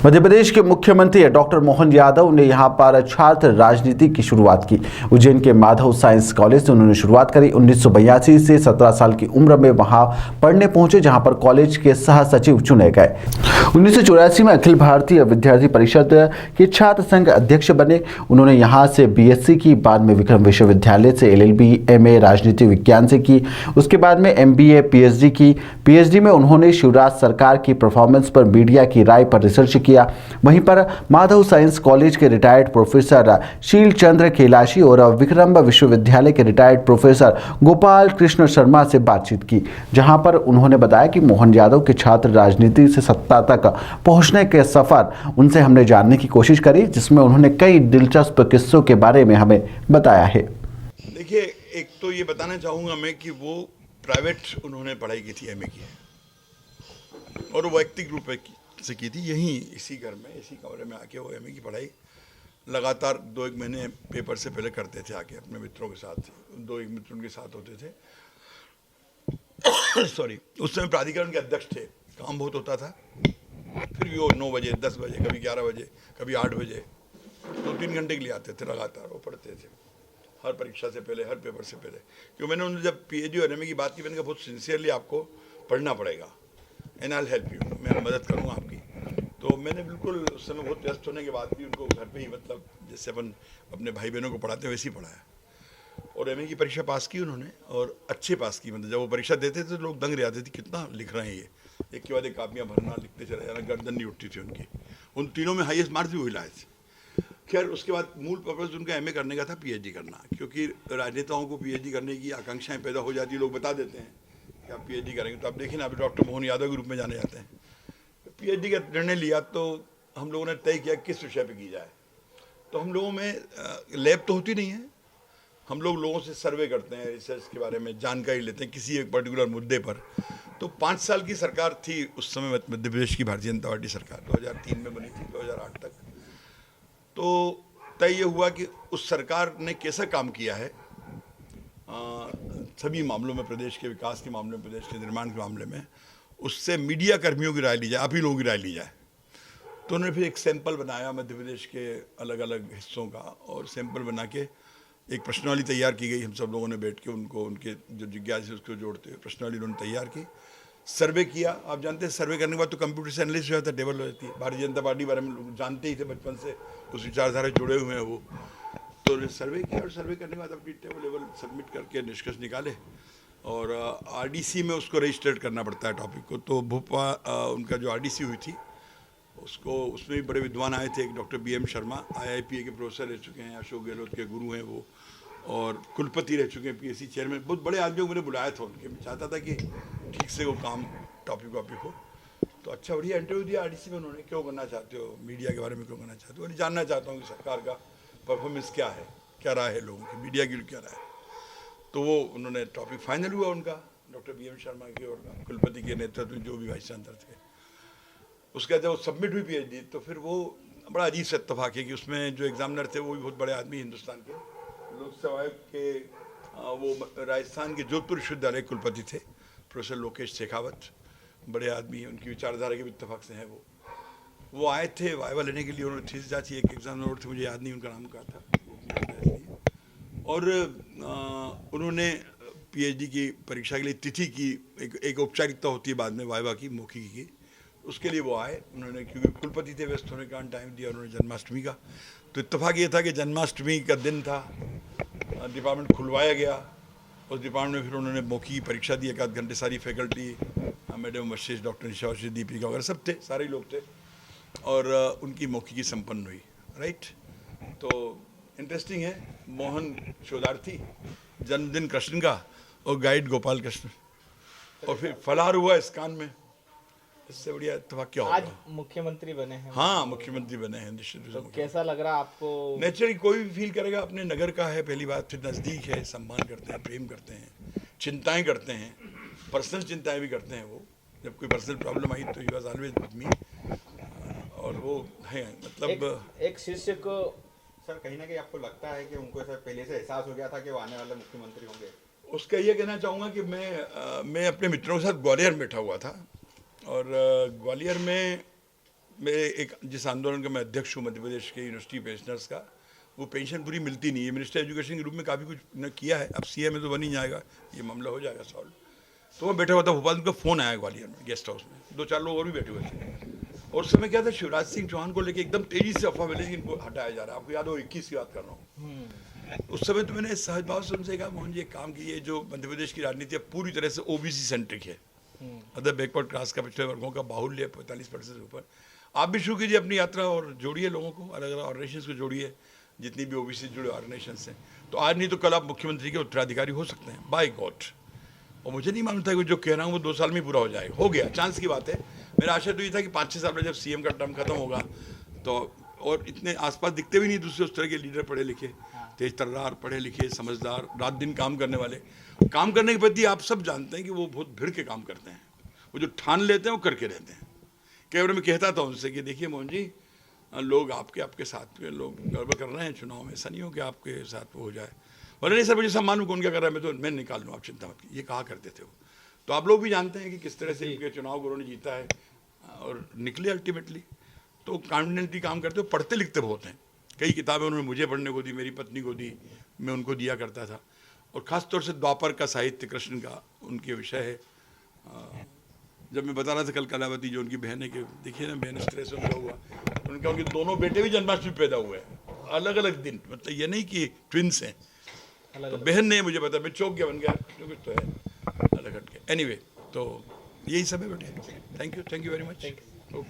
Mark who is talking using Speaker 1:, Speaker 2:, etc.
Speaker 1: मध्य प्रदेश के मुख्यमंत्री डॉक्टर मोहन यादव ने यहां पर छात्र राजनीति की शुरुआत की। उज्जैन के माधव साइंस कॉलेज से उन्होंने शुरुआत करी। 1982 से 17 साल की उम्र में वहां पढ़ने पहुंचे, जहां पर कॉलेज के सह सचिव चुने गए। 1984 में अखिल भारतीय विद्यार्थी परिषद के छात्र संघ अध्यक्ष बने। उन्होंने यहां से बीएससी की, बाद में विक्रम विश्वविद्यालय से एलएलबी, एमए राजनीति विज्ञान से की। उसके बाद में एमबीए, पीएचडी की। पीएचडी में उन्होंने शिवराज सरकार की परफॉर्मेंस पर, मीडिया की राय पर रिसर्च किया। वहीं पर माधव साइंस कॉलेज के रिटायर्ड प्रोफेसर शील चंद्र कैलाशी और विक्रम विश्वविद्यालय के रिटायर्ड प्रोफेसर गोपाल कृष्ण शर्मा से बातचीत की, जहां पर उन्होंने बताया कि मोहन यादव के छात्र राजनीति से सत्ता तक पहुंचने के सफर उनसे हमने जानने की कोशिश करी, जिसमें उन्होंने कई दिलचस्प किस्सों के बारे में हमें बताया है।
Speaker 2: देखिए, एक तो ये बताना चाहूँगा मैं कि वो प्राइवेट उन्होंने पढ़ाई की थी, एमए की, और वो व्यक्तिगत रूप से की थी, यहीं इसी घर में, इसी कमरे में आके वो एमए की पढ़ाई लगातार 2-1 महीने पेपर से पहले करते थे आके अपने मित्रों के साथ। 2-1 मित्र उनके साथ होते थे। सॉरी, उस समय प्राधिकरण के अध्यक्ष थे, काम बहुत होता था। फिर भी वो 9 बजे, 10 बजे, कभी 11 बजे, कभी 8 बजे 2-3 घंटे के लिए आते थे, लगातार वो पढ़ते थे हर परीक्षा से पहले, हर पेपर से पहले। क्यों, मैंने उन्होंने जब पीएचडी और एमए की बात की, मैंने कहा बहुत सिंसियरली आपको पढ़ना पड़ेगा, and I will help you, मैं मदद करूँगा आपकी। तो मैंने बिल्कुल उस समय बहुत व्यस्त होने के बाद भी उनको घर पे ही, मतलब जैसे अपन अपने भाई बहनों को पढ़ाते हैं वैसे ही पढ़ाया। और एमए की परीक्षा पास की उन्होंने, और अच्छे पास की। मतलब जब वो परीक्षा देते थे तो लोग दंग रह जाते थे, कितना लिख रहे हैं ये, एक के बाद एक कापियाँ भरना, लिखते चले जाना, गर्दन नहीं उठती थी उनकी। उन तीनों में हाईएस्ट मार्क्स भी वही लाए थे। खैर, उसके बाद मूल पर्पज़ उनका एमए करने का था, पीएचडी करना, क्योंकि राजनेताओं को पीएचडी करने की आकांक्षाएं पैदा हो जाती है। लोग बता देते हैं कि आप पीएचडी करेंगे, तो आप देखिए ना, अभी डॉक्टर मोहन यादव के रूप में जाने जाते हैं। पीएचडी का निर्णय लिया तो हम लोगों ने तय किया किस विषय पे की जाए। तो हम लोगों में लैब तो होती नहीं है, हम लोगों से सर्वे करते हैं, रिसर्च के बारे में जानकारी लेते हैं किसी एक पर्टिकुलर मुद्दे पर। तो 5 साल की सरकार थी उस समय मध्य प्रदेश की भारतीय जनता पार्टी सरकार, 2003 में बनी थी, 2008 तक। तो तय ये हुआ कि उस सरकार ने कैसा काम किया है सभी मामलों में, प्रदेश के विकास के मामले में, प्रदेश के निर्माण के मामले में, उससे मीडिया कर्मियों की राय ली जाए, आप ही लोगों की राय ली जाए। तो उन्होंने फिर एक सैंपल बनाया मध्य प्रदेश के अलग अलग हिस्सों का, और सैंपल बना के एक प्रश्नावली तैयार की गई। हम सब लोगों ने बैठ के उनको, उनके जो जिज्ञासा है उसको जोड़ते हुए प्रश्नावली उन्होंने तैयार की, सर्वे किया। आप जानते हैं, सर्वे करने के बाद तो कंप्यूटर से एनालिसिस हो जाता है, टेबल हो जाती है। भारतीय जनता पार्टी बारे में लोग जानते ही थे, बचपन से उस विचारधारा से जुड़े हुए हैं वो। तो सर्वे किया, और सर्वे करने के बाद अपनी टेबल लेवल सबमिट करके निष्कर्ष निकाले, और आरडीसी में उसको रजिस्टर्ड करना पड़ता है टॉपिक को। तो भोपाल उनका जो आरडीसी हुई थी उसको, उसमें भी बड़े विद्वान आए थे। एक डॉक्टर बीएम शर्मा, आईआईपीए के प्रोफेसर रह चुके हैं, अशोक गहलोत के गुरु हैं वो, और कुलपति रह चुके हैं, पीएससी चेयरमैन, बहुत बड़े आदमियों को मैंने बुलाया था उनके। मैं चाहता था कि ठीक से वो काम टॉपिक वापिक हो। तो अच्छा बढ़िया इंटरव्यू दिया आरडीसी में उन्होंने, क्यों करना चाहते हो, मीडिया के बारे में क्यों करना चाहते हो, और जानना चाहता हूँ कि सरकार का परफॉर्मेंस क्या है, क्या राय है लोगों की, मीडिया की क्या राय है। तो वो उन्होंने टॉपिक फाइनल हुआ उनका, डॉक्टर बीएम शर्मा के और कुलपति के नेतृत्व में जो भी वाइस चांसलर थे। उसका जब सबमिट हुई पीएचडी, तो फिर वो बड़ा अजीब सा इत्तेफाक है कि उसमें जो एग्जामिनर थे वो भी बहुत बड़े आदमी, हिंदुस्तान के लोकसभा के वो राजस्थान के जोधपुर विश्वविद्यालय के कुलपति थे, प्रोफेसर लोकेश शेखावत, बड़े आदमी हैं, उनकी विचारधारा के भी इत्तेफाक से हैं वो आए थे वाइवा लेने के लिए। उन्होंने थीसिस जांची, एक एग्जामिनर थे, मुझे याद नहीं उनका नाम क्या था, और उन्होंने पीएचडी की परीक्षा के लिए तिथि की एक औपचारिकता होती है बाद में वाइवा की, मौखिकी की, उसके लिए वो आए। उन्होंने, क्योंकि कुलपति थे, व्यस्त होने का टाइम दिया उन्होंने जन्माष्टमी का। तो इत्तेफाक ये था कि जन्माष्टमी का दिन था, डिपार्टमेंट खुलवाया गया। उस डिपार्टमेंट में फिर उन्होंने मौखिकी परीक्षा दी, 1 घंटे, सारी फैकल्टी, मैडम वशिष्ठ, डॉक्टर निशा वशिष्ठ, दीपिका वगैरह सब थे, सारे लोग थे, और उनकी मौखिकी संपन्न हुई। राइट, तो इंटरेस्टिंग है, मोहन शोधार्थी, जन्मदिन कृष्ण का, और गाइड गोपाल कृष्ण, और फिर फलाहार हुआ इस्कान में। इससे बढ़िया इत्तेफाक क्या होगा।
Speaker 3: आज मुख्यमंत्री बने हैं।
Speaker 2: हाँ, मुख्यमंत्री बने हैं निश्चित रूप से।
Speaker 3: तो कैसा लग रहा आपको?
Speaker 2: नेचुरली कोई भी फील करेगा, अपने नगर का है पहली बात, फिर नज़दीक है, सम्मान करते हैं, प्रेम करते हैं, चिंताएं करते हैं, पर्सनल चिंताएं भी करते हैं वो। जब कोई पर्सनल प्रॉब्लम आई तो he was always with me, और वो है, मतलब
Speaker 3: एक शिष्य को।
Speaker 4: सर, कहीं ना कहीं आपको लगता है कि उनको ऐसा पहले से एहसास हो गया था कि वो आने वाले मुख्यमंत्री होंगे?
Speaker 2: उसका ये कहना चाहूँगा कि मैं अपने मित्रों के साथ ग्वालियर में बैठा हुआ था, और ग्वालियर में मेरे एक जिस आंदोलन का मैं अध्यक्ष हूँ मध्य प्रदेश के यूनिवर्सिटी पेंशनर्स का, वो पेंशन पूरी मिलती नहीं है। मिनिस्टर एजुकेशन के रूप में काफ़ी कुछ न किया है, अब सीएम में तो बन ही जाएगा, ये मामला हो जाएगा सॉल्व। तो मैं बैठा हुआ था भोपाल, उनका फ़ोन आया ग्वालियर में गेस्ट हाउस में, 2-4 लोग और भी बैठे हुए थे। और उस समय क्या था, शिवराज सिंह चौहान को लेकर एकदम तेजी से अफवाह मिली कि इनको हटाया जा रहा है। आपको याद हो 21 की बात कर रहा हूँ। उस समय तो मैंने सहज भाव से उनसे कहा, मोहन जी एक काम कीजिए, जो मध्य प्रदेश की राजनीति पूरी तरह से ओबीसी सेंट्रिक है, अदर बैकवर्ड क्लास का, पिछड़े वर्गों का बाहुल्य 45% से ऊपर। आप भी शुरू कीजिए अपनी यात्रा और जोड़िए लोगों को, अलग अलग ऑर्गेनाइजेशंस को जोड़िए, जितनी भी ओबीसी जुड़े ऑर्गेनाइजेशंस हैं। तो आज नहीं तो कल आप मुख्यमंत्री के उत्तराधिकारी हो सकते हैं, बाय गॉड। और मुझे नहीं मालूम था कि जो कह रहा हूँ वो 2 साल में पूरा हो जाएगा। हो गया, चांस की बात है। मेरा आशा तो ये था कि 5-6 साल में जब सीएम का टर्म खत्म होगा तो, और इतने आसपास दिखते भी नहीं दूसरे उस तरह के लीडर, पढ़े लिखे, तेज तर्रार, पढ़े लिखे, समझदार, रात दिन काम करने वाले। काम करने के प्रति आप सब जानते हैं कि वो बहुत भिड़ के काम करते हैं। वो जो ठान लेते हैं वो करके रहते हैं। कई बार मैं कहता था उनसे कि देखिए मोहन जी, लोग आपके साथ में लोग गड़बड़ कर रहे हैं चुनाव में, ऐसा नहीं हो कि आपके साथ वो हो जाए। बोले नहीं सर, मुझे सब मालूम कौन क्या कर रहा है, मैं निकाल लूँ, आप चिंता मत कीजिए, ये कहा करते थे वो। तो आप लोग भी जानते हैं कि किस तरह से इनके चुनाव को उन्होंने जीता है और निकले अल्टीमेटली। तो कॉन्फिडेंटली काम करते हो, पढ़ते लिखते बहुत हैं। कई किताबें उन्होंने मुझे पढ़ने को दी, मेरी पत्नी को दी, मैं उनको दिया करता था। और ख़ास तौर से द्वापर का साहित्य, कृष्ण का उनके विषय है। जब मैं बता रहा था कल कलावती जो उनकी बहन है, कि देखिए ना बहन इस तरह से उनका हुआ, उनके दोनों बेटे भी जन्माष्टमी पैदा हुए हैं, अलग अलग दिन, मतलब ये नहीं कि ट्विंस हैं। तो बहन ने मुझे पता, मैं चौंक गया, बन गया कुछ तो है अलग हट के। एनीवे, तो यही सब है बेटे। Thank you very much.